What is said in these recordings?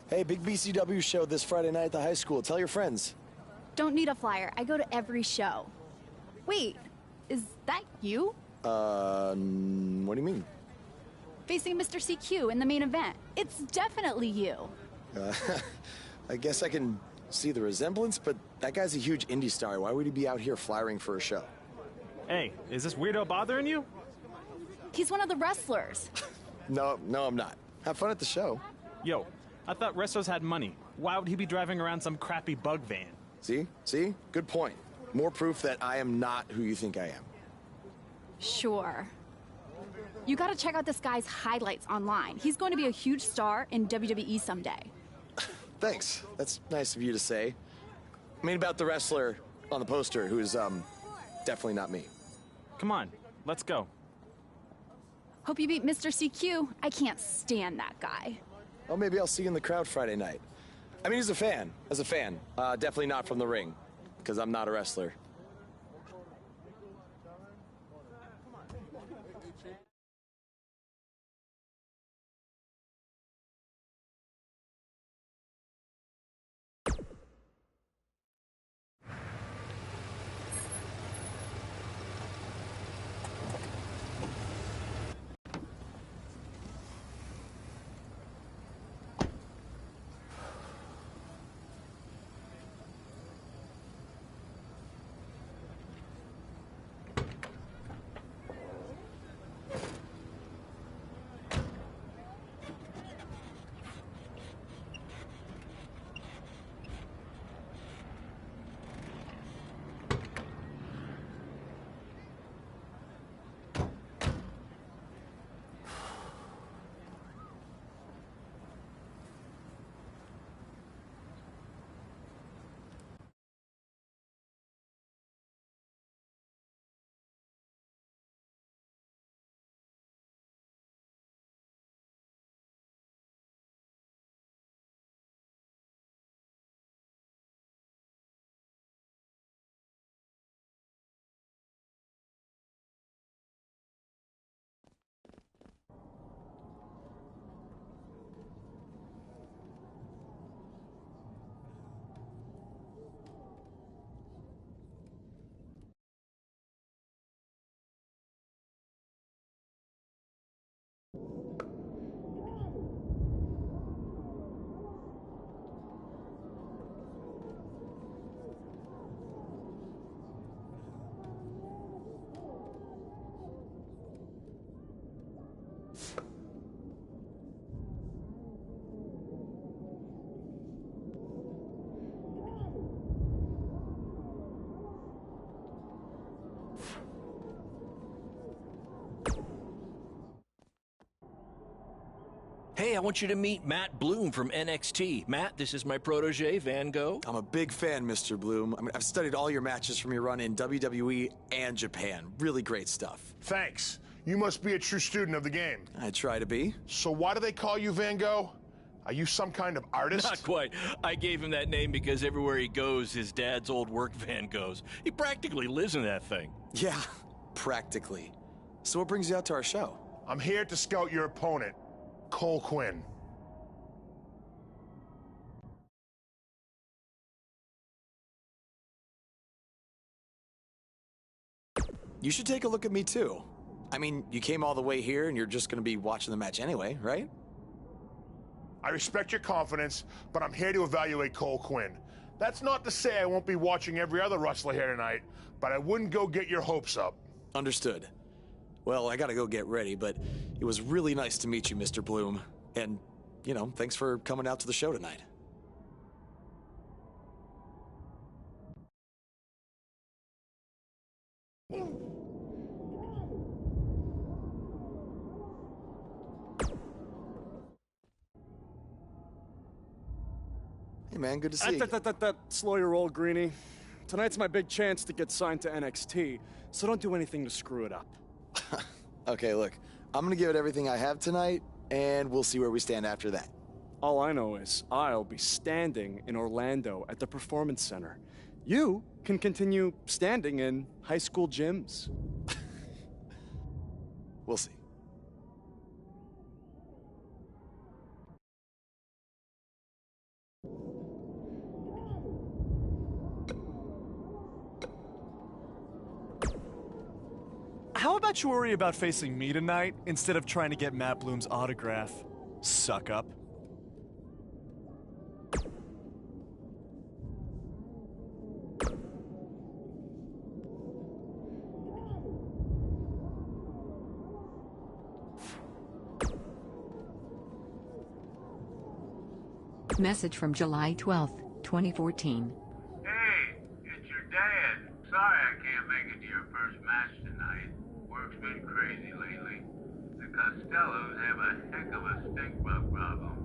Hey, big BCW show this Friday night at the high school. Tell your friends. Don't need a flyer. I go to every show. Wait, is that you? What do you mean? Facing Mr. CQ in the main event. It's definitely you. I guess I can see the resemblance, but that guy's a huge indie star. Why would he be out here flyering for a show? Hey, is this weirdo bothering you? He's one of the wrestlers. No, I'm not. Have fun at the show. Yo, I thought wrestlers had money. Why would he be driving around some crappy bug van? See? Good point. More proof that I am not who you think I am. Sure. You gotta check out this guy's highlights online. He's going to be a huge star in WWE someday. Thanks. That's nice of you to say. I mean, about the wrestler on the poster who's, definitely not me. Come on, let's go. Hope you beat Mr. CQ. I can't stand that guy. Well, maybe I'll see you in the crowd Friday night. I mean, as a fan. Definitely not from the ring, because I'm not a wrestler. Hey, I want you to meet Matt Bloom from NXT. Matt, this is my protege, Van Gogh. I'm a big fan, Mr. Bloom. I mean, I've studied all your matches from your run in WWE and Japan. Really great stuff. Thanks. You must be a true student of the game. I try to be. So why do they call you Van Gogh? Are you some kind of artist? Not quite. I gave him that name because everywhere he goes, his dad's old work van goes. He practically lives in that thing. Yeah, practically. So what brings you out to our show? I'm here to scout your opponent, Cole Quinn. You should take a look at me too. I mean, you came all the way here and you're just gonna be watching the match anyway, right? I respect your confidence, but I'm here to evaluate Cole Quinn. That's not to say I won't be watching every other wrestler here tonight, but I wouldn't go get your hopes up. Understood. Well, I gotta go get ready, but it was really nice to meet you, Mr. Bloom. And, you know, thanks for coming out to the show tonight. Hey, man, good to see you. Slow your roll, Greenie. Tonight's my big chance to get signed to NXT, so don't do anything to screw it up. Okay, look, I'm gonna give it everything I have tonight, and we'll see where we stand after that. All I know is I'll be standing in Orlando at the Performance Center. You can continue standing in high school gyms. We'll see. about you worry about facing me tonight instead of trying to get Matt Bloom's autograph, suck up? Message from July 12th, 2014. Hey, it's your dad. Sorry I can't make it to your first match tonight. Work's been crazy lately. The Costellos have a heck of a stink bug problem.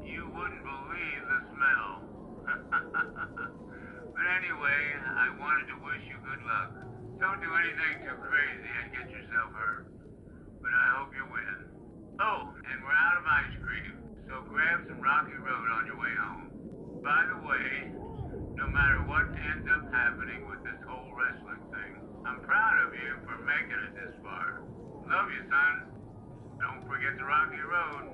You wouldn't believe the smell. But anyway, I wanted to wish you good luck. Don't do anything too crazy and get yourself hurt. But I hope you win. Oh, and we're out of ice cream. So grab some Rocky Road on your way home. By the way, no matter what ends up happening with this whole wrestling thing, I'm proud of you for making it this far. Love you, son. Don't forget the Rocky Road.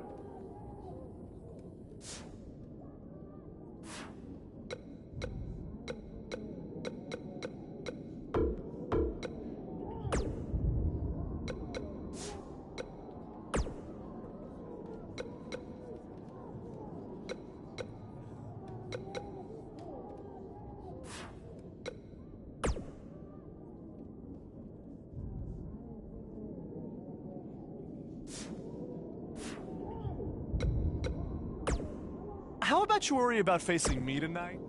How about you worry about facing me tonight?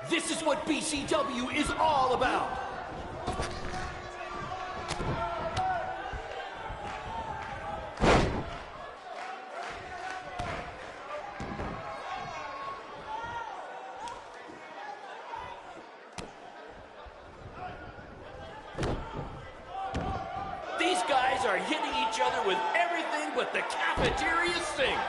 This is what BCW is all about. These guys are hitting each other with everything but the cafeteria sink.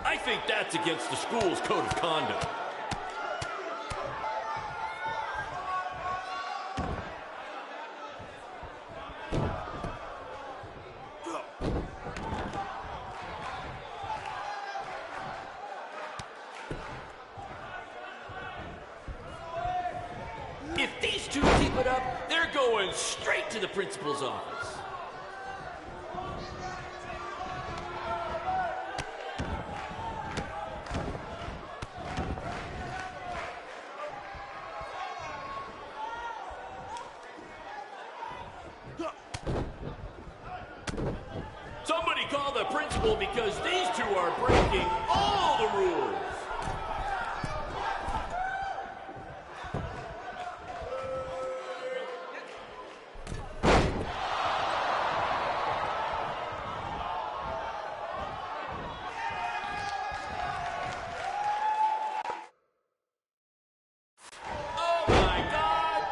I think that's against the school's code of conduct. If these two keep it up, they're going straight to the principal's office. Somebody call the principal because these two are breaking all the rules. Oh my God!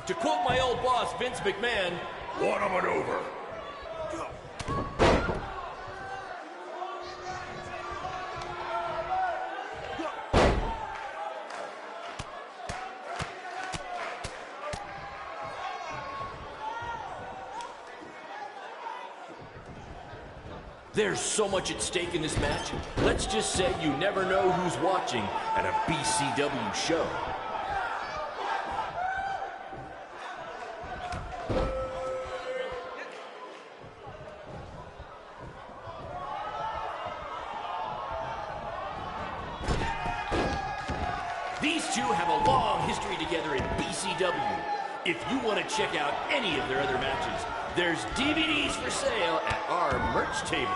To quote my old boss, Vince McMahon, what a maneuver. There's so much at stake in this match. Let's just say you never know who's watching at a BCW show. These two have a long history together in BCW. If you want to check out any of their other matches, there's DVDs for sale at our merch table.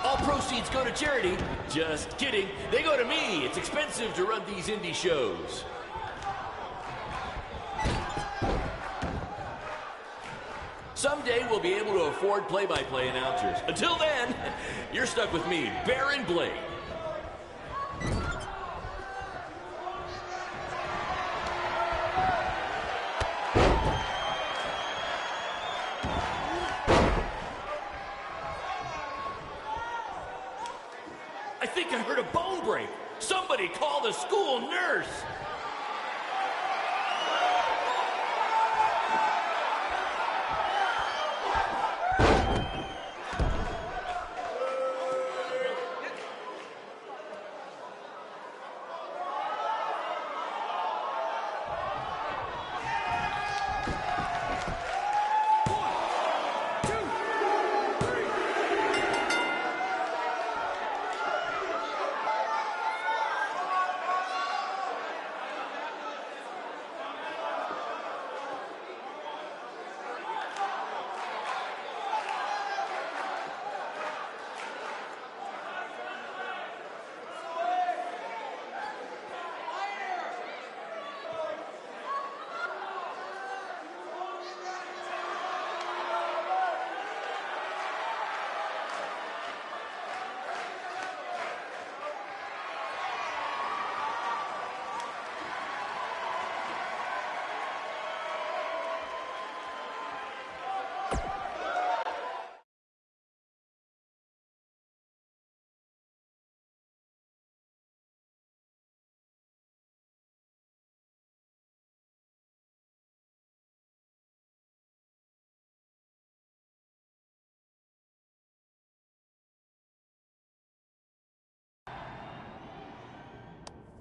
All proceeds go to charity. Just kidding. They go to me. It's expensive to run these indie shows. Someday we'll be able to afford play-by-play announcers. Until then, you're stuck with me, Baron Blade. I think I heard a bone break. Somebody call the school nurse.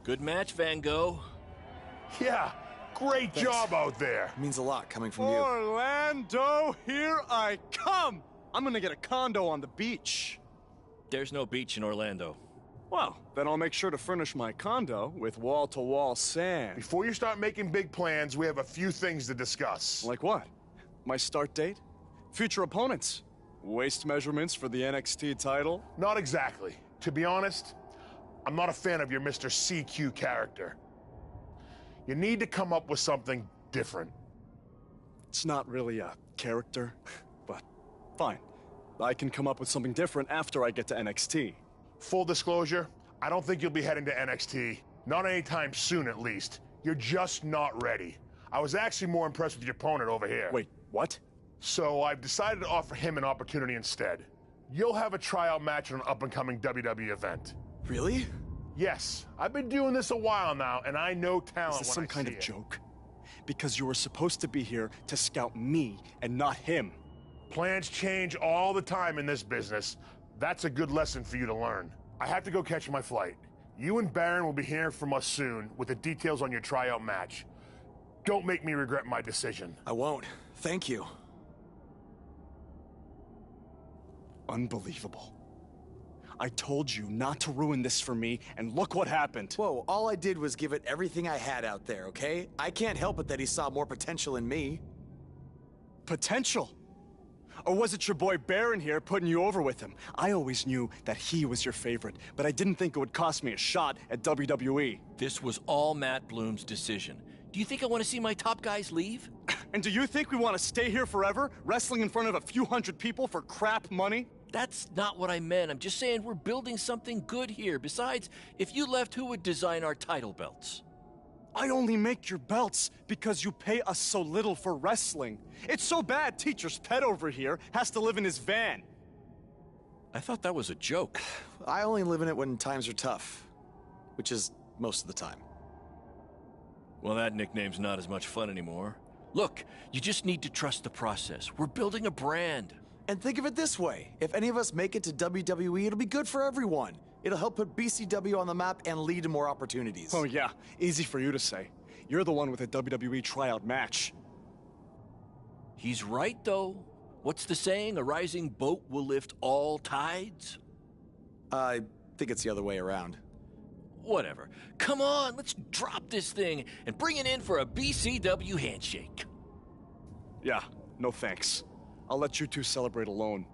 Good match, Van Gogh. Yeah, great job out there. It means a lot coming from you. Orlando, here I come! I'm gonna get a condo on the beach. There's no beach in Orlando. Well, then I'll make sure to furnish my condo with wall-to-wall sand. Before you start making big plans, we have a few things to discuss. Like what? My start date? Future opponents? Waist measurements for the NXT title? Not exactly. To be honest, I'm not a fan of your Mr. CQ character. You need to come up with something different. It's not really a character, but fine. I can come up with something different after I get to NXT. Full disclosure, I don't think you'll be heading to NXT. Not anytime soon, at least. You're just not ready. I was actually more impressed with your opponent over here. Wait, what? So I've decided to offer him an opportunity instead. You'll have a tryout match on an up-and-coming WWE event. Really? Yes, I've been doing this a while now, and I know talent. Is this some kind of joke? Because you were supposed to be here to scout me and not him. Plans change all the time in this business. That's a good lesson for you to learn. I have to go catch my flight. You and Baron will be hearing from us soon with the details on your tryout match. Don't make me regret my decision. I won't. Thank you. Unbelievable. I told you not to ruin this for me, and look what happened. Whoa, all I did was give it everything I had out there, okay? I can't help it that he saw more potential in me. Potential? Or was it your boy Baron here putting you over with him? I always knew that he was your favorite, but I didn't think it would cost me a shot at WWE. This was all Matt Bloom's decision. Do you think I want to see my top guys leave? And do you think we want to stay here forever, wrestling in front of a few hundred people for crap money? That's not what I meant. I'm just saying we're building something good here. Besides, if you left, who would design our title belts? I only make your belts because you pay us so little for wrestling. It's so bad Teacher's pet over here has to live in his van. I thought that was a joke. I only live in it when times are tough, which is most of the time. Well, that nickname's not as much fun anymore. Look, you just need to trust the process. We're building a brand. And think of it this way. If any of us make it to WWE, it'll be good for everyone. It'll help put BCW on the map and lead to more opportunities. Oh yeah, easy for you to say. You're the one with a WWE tryout match. He's right, though. What's the saying? A rising boat will lift all tides? I think it's the other way around. Whatever. Come on, let's drop this thing and bring it in for a BCW handshake. Yeah, no thanks. I'll let you two celebrate alone.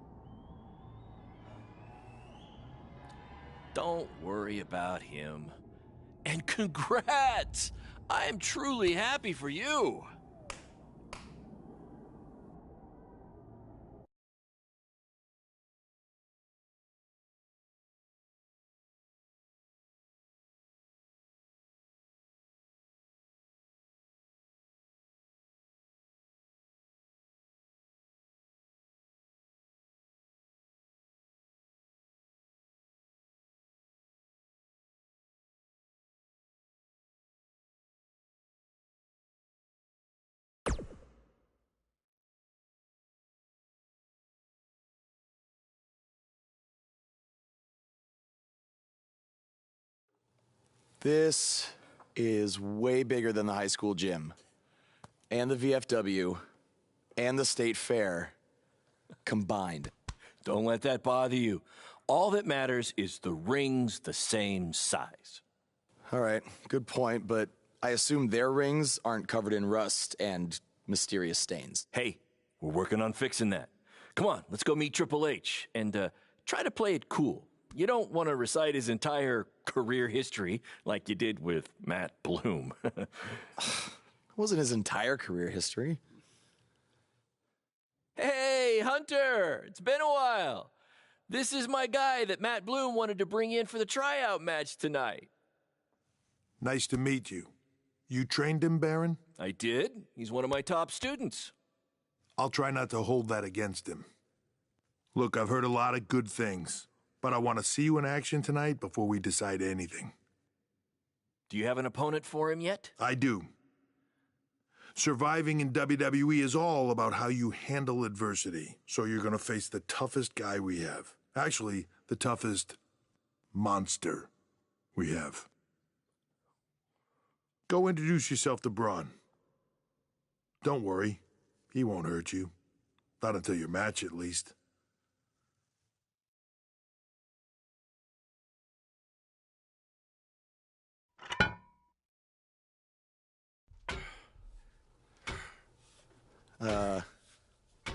Don't worry about him. And congrats! I am truly happy for you. This is way bigger than the high school gym, and the VFW, and the state fair combined. Don't let that bother you. All that matters is the ring's the same size. All right, good point, but I assume their rings aren't covered in rust and mysterious stains. Hey, we're working on fixing that. Come on, let's go meet Triple H and try to play it cool. You don't want to recite his entire career history like you did with Matt Bloom. It wasn't his entire career history. Hey, Hunter! It's been a while. This is my guy that Matt Bloom wanted to bring in for the tryout match tonight. Nice to meet you. You trained him, Baron? I did. He's one of my top students. I'll try not to hold that against him. Look, I've heard a lot of good things, but I want to see you in action tonight before we decide anything. Do you have an opponent for him yet? I do. Surviving in WWE is all about how you handle adversity, so you're going to face the toughest guy we have. Actually, the toughest monster we have. Go introduce yourself to Braun. Don't worry, he won't hurt you. Not until your match, at least.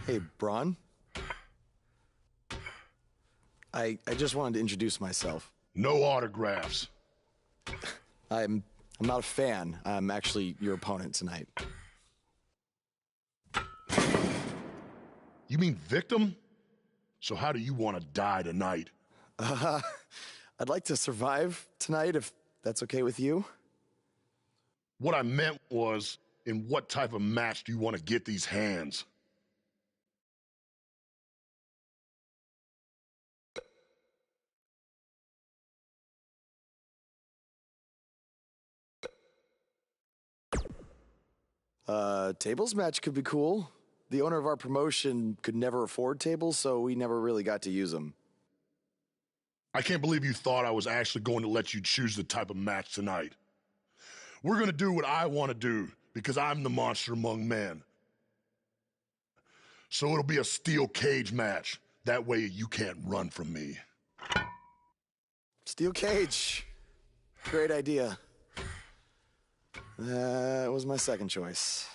Hey, Braun? I just wanted to introduce myself. No autographs. I'm not a fan. I'm actually your opponent tonight. You mean victim? So how do you want to die tonight? I'd like to survive tonight, if that's okay with you. What I meant was, in what type of match do you want to get these hands? Tables match could be cool. The owner of our promotion could never afford tables, so we never really got to use them. I can't believe you thought I was actually going to let you choose the type of match tonight. We're going to do what I want to do, because I'm the monster among men. So it'll be a steel cage match. That way you can't run from me. Steel cage. Great idea. That was my second choice.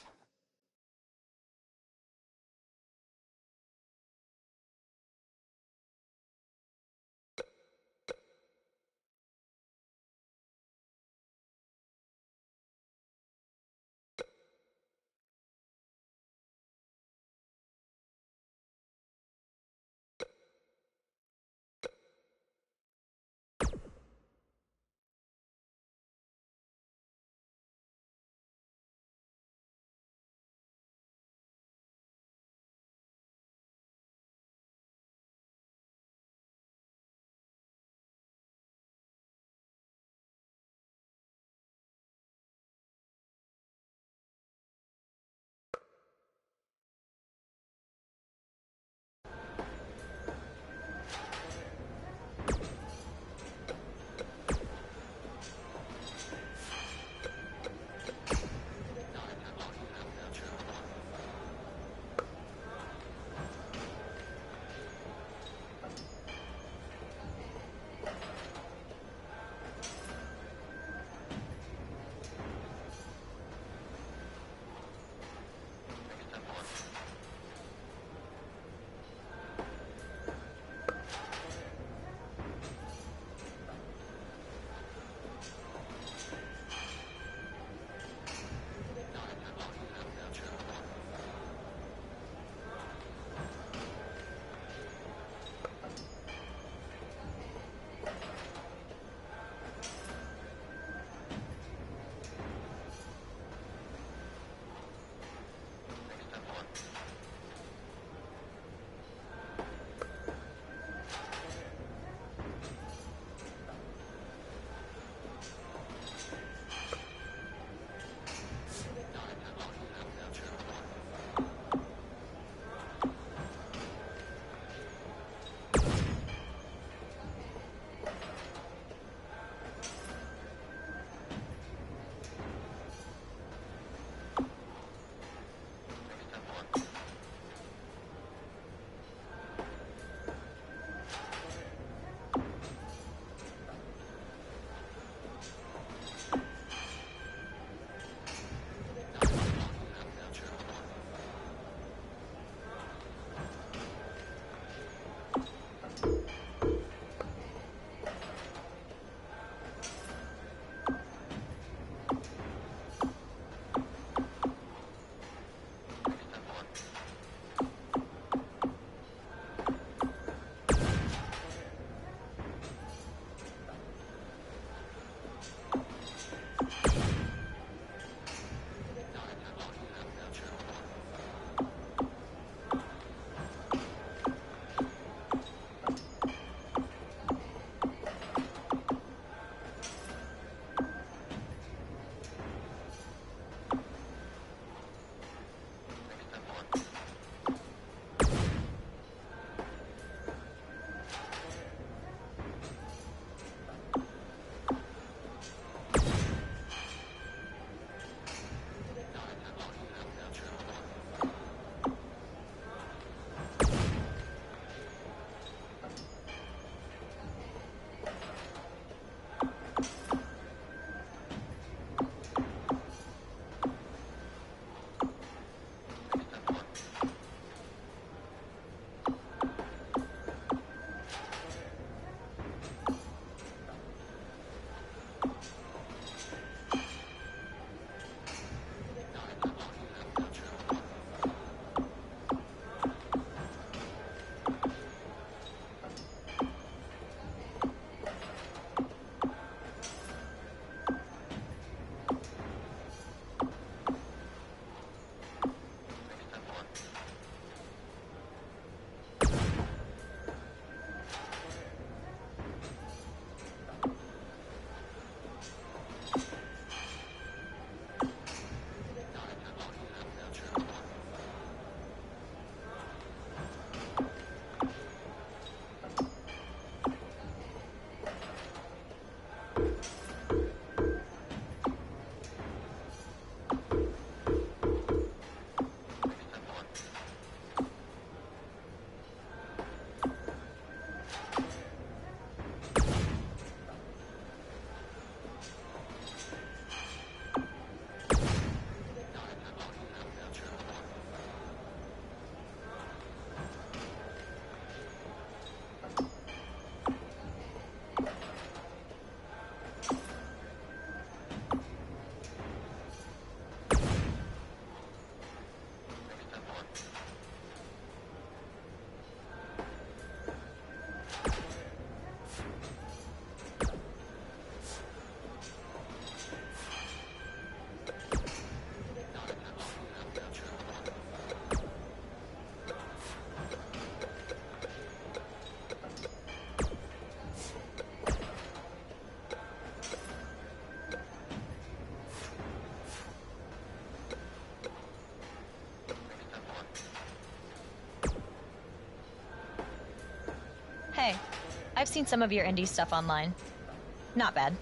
I've seen some of your indie stuff online. Not bad.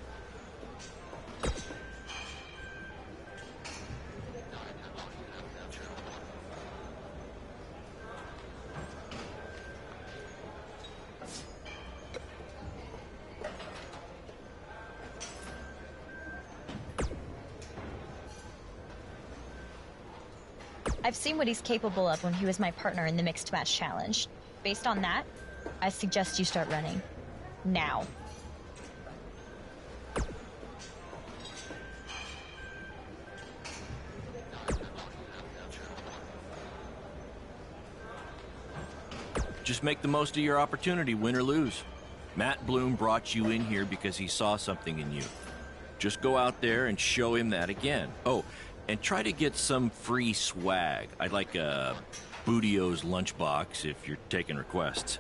I've seen what he's capable of when he was my partner in the Mixed Match Challenge. Based on that, I suggest you start running. Now. Just make the most of your opportunity, win or lose. Matt Bloom brought you in here because he saw something in you. Just go out there and show him that again. Oh, and try to get some free swag. I'd like a Bootio's lunchbox if you're taking requests.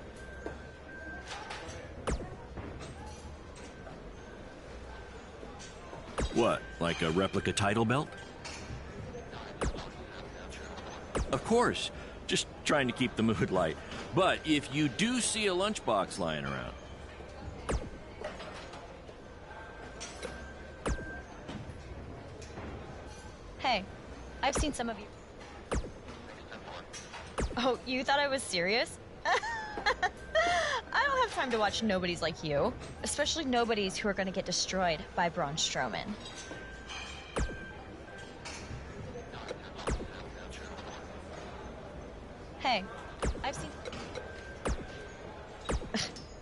What, like a replica title belt? Of course, just trying to keep the mood light. But if you do see a lunchbox lying around, Hey, I've seen some of you. Oh, you thought I was serious? I don't have time to watch nobodies like you. Especially nobodies who are going to get destroyed by Braun Strowman. Hey, I've seen...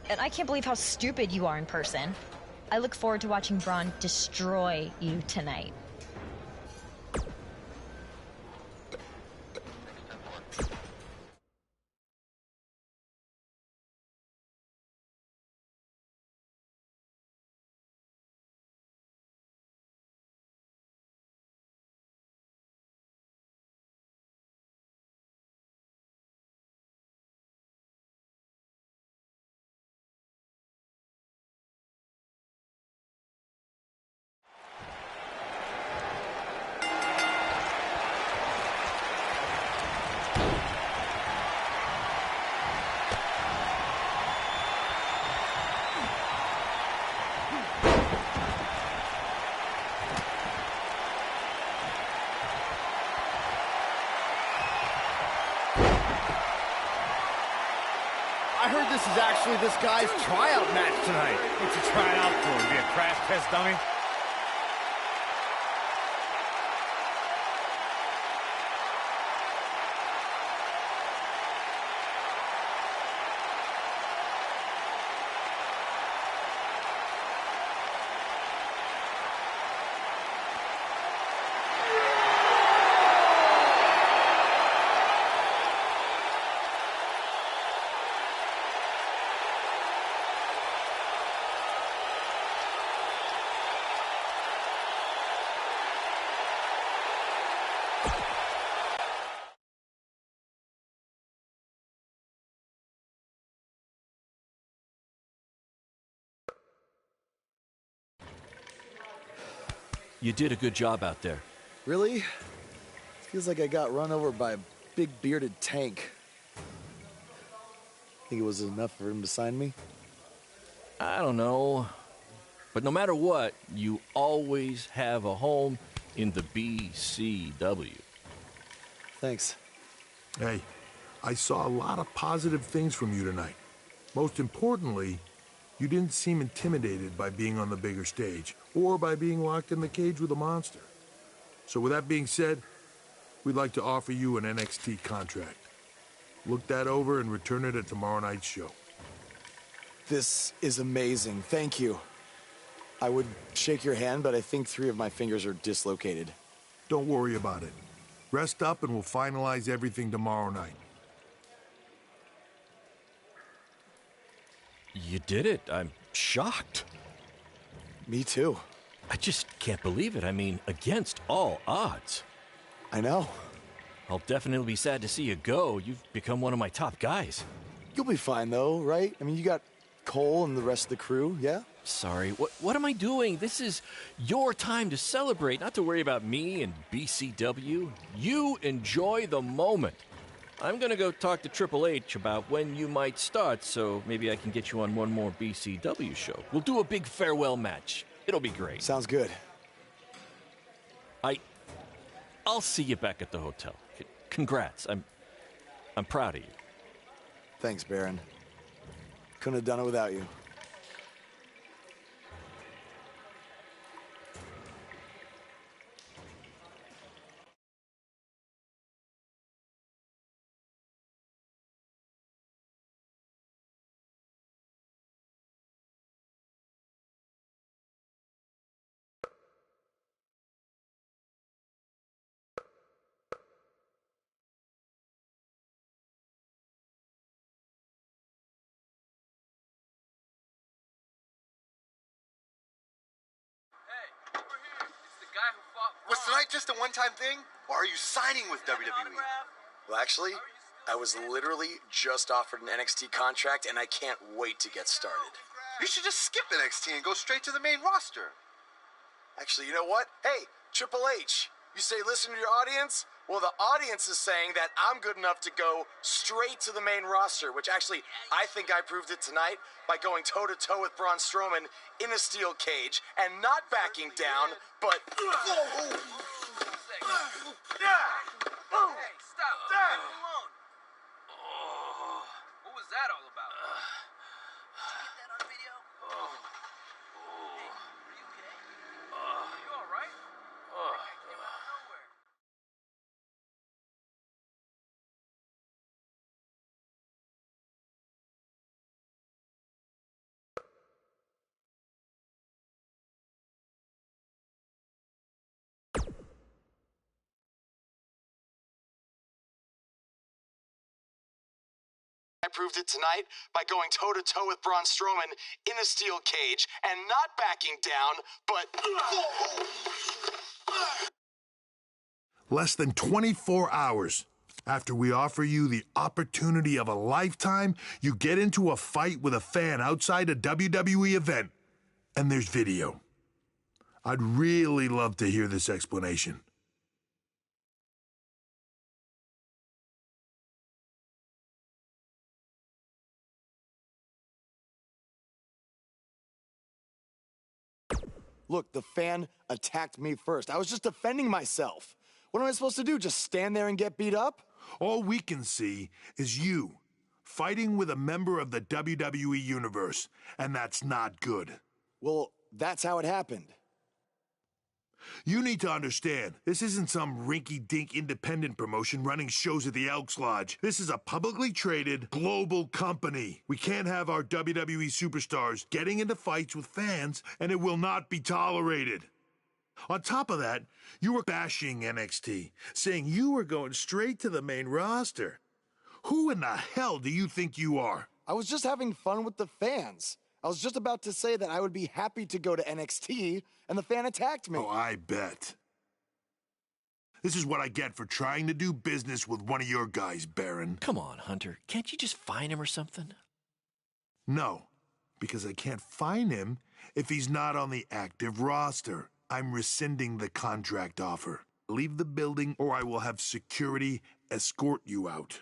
And I can't believe how stupid you are in person. I look forward to watching Braun destroy you tonight. I heard this is actually this guy's tryout match tonight. What's he trying out for? Be a crash test dummy? you did a good job out there. Really? Feels like I got run over by a big bearded tank. Think it was enough for him to sign me? I don't know. But no matter what, you always have a home in the BCW. Thanks. Hey, I saw a lot of positive things from you tonight. Most importantly, you didn't seem intimidated by being on the bigger stage or by being locked in the cage with a monster. So with that being said, we'd like to offer you an NXT contract. Look that over and return it at tomorrow night's show. This is amazing. Thank you. I would shake your hand, but I think 3 of my fingers are dislocated. Don't worry about it. Rest up and we'll finalize everything tomorrow night. You did it. I'm shocked. Me too. I just can't believe it. I mean, against all odds. I know. I'll definitely be sad to see you go. You've become one of my top guys. You'll be fine, though, right? I mean, you got Cole and the rest of the crew, yeah? Sorry, what am I doing? This is your time to celebrate, not to worry about me and BCW. You enjoy the moment. I'm gonna go talk to Triple H about when you might start, so maybe I can get you on one more BCW show. We'll do a big farewell match. It'll be great. Sounds good. I'll see you back at the hotel. Congrats. I'm proud of you. Thanks, Baron. Couldn't have done it without you. Was tonight just a one-time thing, or are you signing with WWE? Well, actually, I was literally just offered an NXT contract, and I can't wait to get started. You should just skip NXT and go straight to the main roster. Actually, you know what? Hey, Triple H, you say listen to your audience? Well, the audience is saying that I'm good enough to go straight to the main roster, which actually, I think I proved it tonight by going toe-to-toe with Braun Strowman in a steel cage and not backing down, but... Hey, stop. Leave me alone. What was that all about? Did you get that on video? Hey, are you okay? Are you all right? That came out of nowhere. I proved it tonight by going toe-to-toe with Braun Strowman in a steel cage and not backing down, but... Less than 24 hours after we offer you the opportunity of a lifetime, you get into a fight with a fan outside a WWE event, and there's video. I'd really love to hear this explanation. Look, the fan attacked me first. I was just defending myself. What am I supposed to do, just stand there and get beat up? All we can see is you fighting with a member of the WWE Universe, and that's not good. Well, that's how it happened. You need to understand, this isn't some rinky-dink independent promotion running shows at the Elks Lodge. This is a publicly traded, global company. We can't have our WWE superstars getting into fights with fans, and it will not be tolerated. On top of that, you were bashing NXT, saying you were going straight to the main roster. Who in the hell do you think you are? I was just having fun with the fans. I was just about to say that I would be happy to go to NXT, and the fan attacked me. Oh, I bet. This is what I get for trying to do business with one of your guys, Baron. Come on, Hunter. Can't you just fine him or something? No, because I can't fine him if he's not on the active roster. I'm rescinding the contract offer. Leave the building or I will have security escort you out.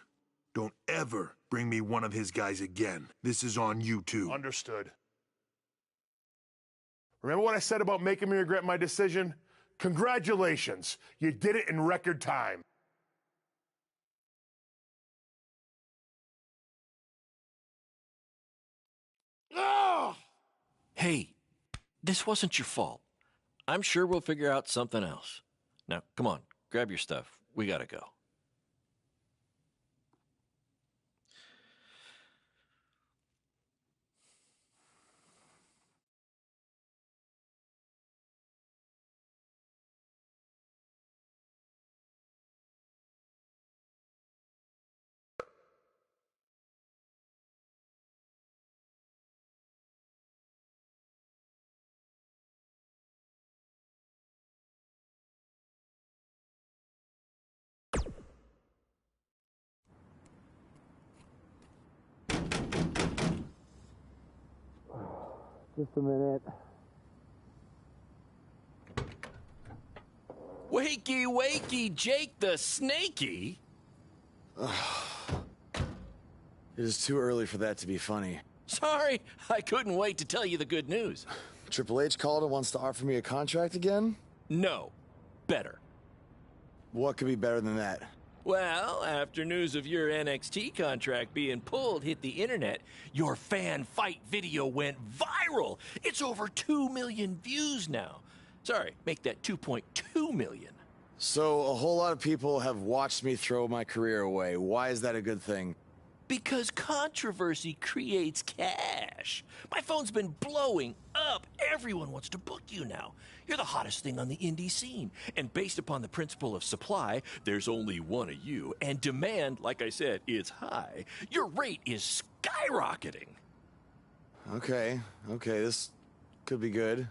Don't ever bring me one of his guys again. This is on you too. Understood. Remember what I said about making me regret my decision? Congratulations. You did it in record time. Oh! Hey, this wasn't your fault. I'm sure we'll figure out something else. Now, come on, grab your stuff. We gotta go. Just a minute. Wakey, wakey, Jake the Snakey. It is too early for that to be funny. Sorry, I couldn't wait to tell you the good news. Triple H called and wants to offer me a contract again? No. Better. What could be better than that? Well, after news of your NXT contract being pulled hit the internet, your fan fight video went viral. It's over 2 million views now. Sorry, make that 2.2 million. So a whole lot of people have watched me throw my career away. Why is that a good thing? Because controversy creates cash. My phone's been blowing up. Everyone wants to book you now. You're the hottest thing on the indie scene. And based upon the principle of supply, there's only one of you. And demand, like I said, is high. Your rate is skyrocketing. Okay, this could be good.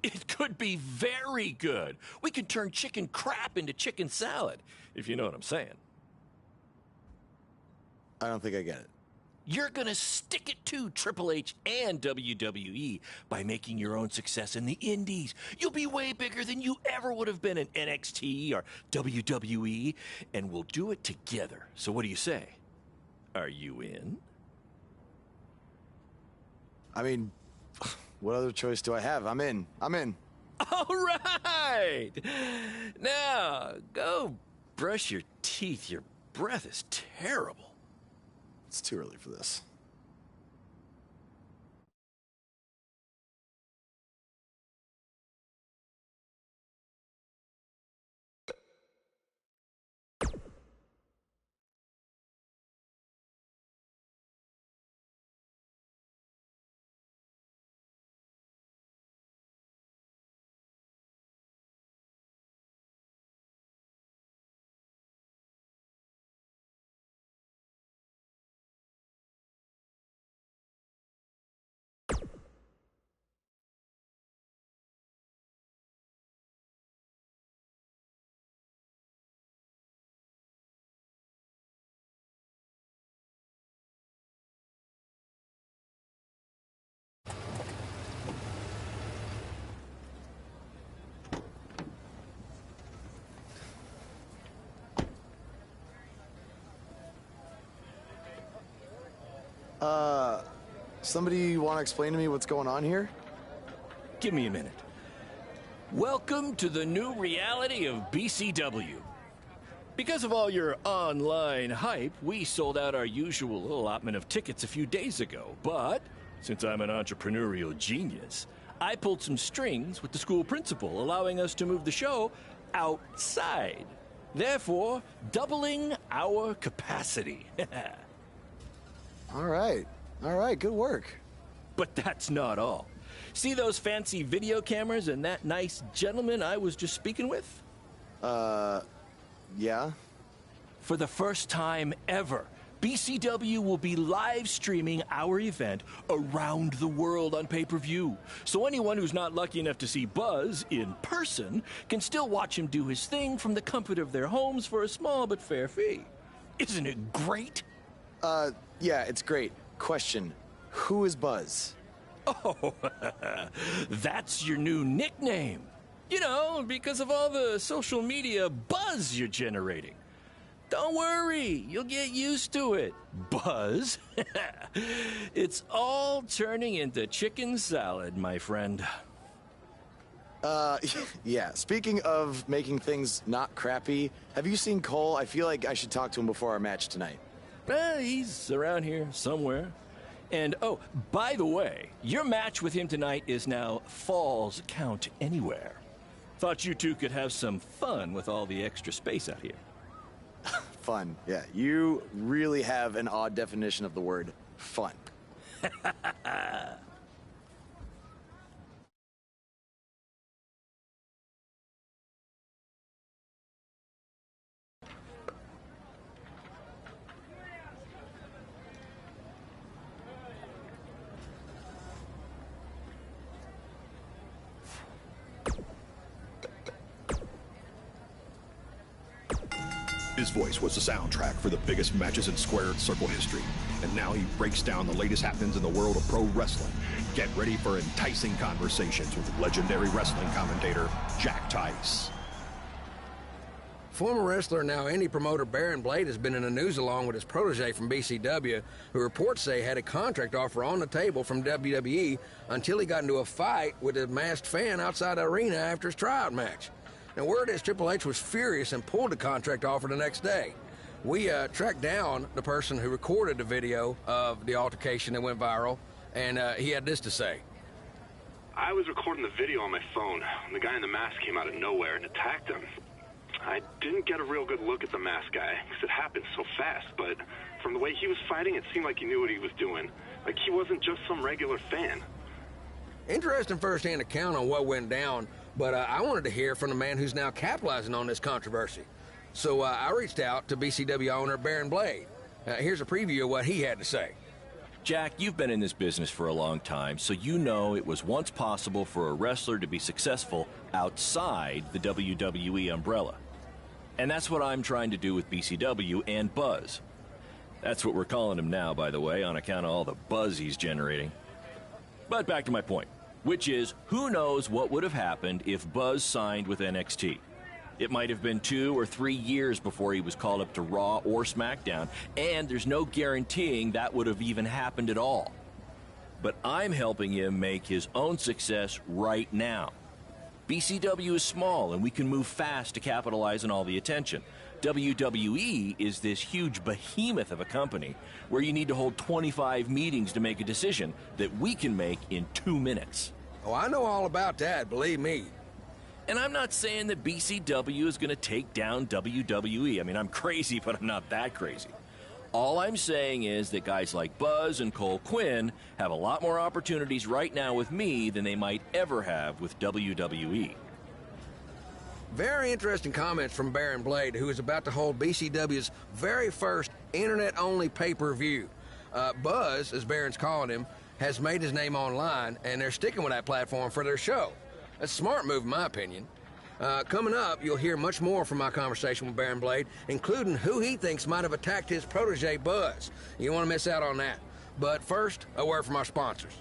It could be very good. We can turn chicken crap into chicken salad, if you know what I'm saying. I don't think I get it. You're gonna stick it to Triple H and WWE by making your own success in the indies. You'll be way bigger than you ever would have been in NXT or WWE, and we'll do it together. So what do you say? Are you in? I mean, what other choice do I have? I'm in. All right! Now, go brush your teeth. Your breath is terrible. It's too early for this. Somebody want to explain to me what's going on here? Give me a minute. Welcome to the new reality of BCW. Because of all your online hype, we sold out our usual allotment of tickets a few days ago. But since I'm an entrepreneurial genius, I pulled some strings with the school principal, allowing us to move the show outside, therefore doubling our capacity. All right, good work. But that's not all. See those fancy video cameras and that nice gentleman I was just speaking with? Yeah? For the first time ever, BCW will be live streaming our event around the world on pay-per-view. So anyone who's not lucky enough to see Buzz in person can still watch him do his thing from the comfort of their homes for a small but fair fee. Isn't it great? Yeah, it's great. Question, who is Buzz? Oh, that's your new nickname. You know, because of all the social media buzz you're generating. Don't worry, you'll get used to it. Buzz? It's all turning into chicken salad, my friend. Yeah, speaking of making things not crappy, have you seen Cole? I feel like I should talk to him before our match tonight. He's around here somewhere. And, oh, by the way, your match with him tonight is now Falls Count Anywhere. Thought you two could have some fun with all the extra space out here. Fun, yeah. You really have an odd definition of the word fun. His voice was the soundtrack for the biggest matches in Squared Circle history. And now he breaks down the latest happenings in the world of pro wrestling. Get ready for enticing conversations with legendary wrestling commentator Jack Tice. Former wrestler, now indie promoter Baron Blade has been in the news along with his protege from BCW, who reports say had a contract offer on the table from WWE until he got into a fight with a masked fan outside the arena after his tryout match. Now, word is Triple H was furious and pulled the contract offer the next day. We tracked down the person who recorded the video of the altercation that went viral, and he had this to say. I was recording the video on my phone when the guy in the mask came out of nowhere and attacked him. I didn't get a real good look at the masked guy because it happened so fast, but from the way he was fighting, it seemed like he knew what he was doing. Like he wasn't just some regular fan. Interesting first-hand account on what went down, but I wanted to hear from the man who's now capitalizing on this controversy. So I reached out to BCW owner Baron Blade. Here's a preview of what he had to say. Jack, you've been in this business for a long time, so you know it was once possible for a wrestler to be successful outside the WWE umbrella. And that's what I'm trying to do with BCW and Buzz. That's what we're calling him now, by the way, on account of all the buzz he's generating. But back to my point, which is, who knows what would have happened if Buzz signed with NXT? It might have been 2 or 3 years before he was called up to Raw or SmackDown, and there's no guaranteeing that would have even happened at all. But I'm helping him make his own success right now. BCW is small, and we can move fast to capitalize on all the attention. WWE is this huge behemoth of a company where you need to hold 25 meetings to make a decision that we can make in 2 minutes. Oh, I know all about that, believe me. And I'm not saying that BCW is going to take down WWE. I mean, I'm crazy, but I'm not that crazy. All I'm saying is that guys like Buzz and Cole Quinn have a lot more opportunities right now with me than they might ever have with WWE. Very interesting comments from Baron Blade, who is about to hold BCW's very first internet-only pay-per-view. Buzz, as Baron's calling him, has made his name online, and they're sticking with that platform for their show. That's a smart move, in my opinion. Coming up, you'll hear much more from my conversation with Baron Blade, including who he thinks might have attacked his protege, Buzz. You don't want to miss out on that. But first, a word from our sponsors.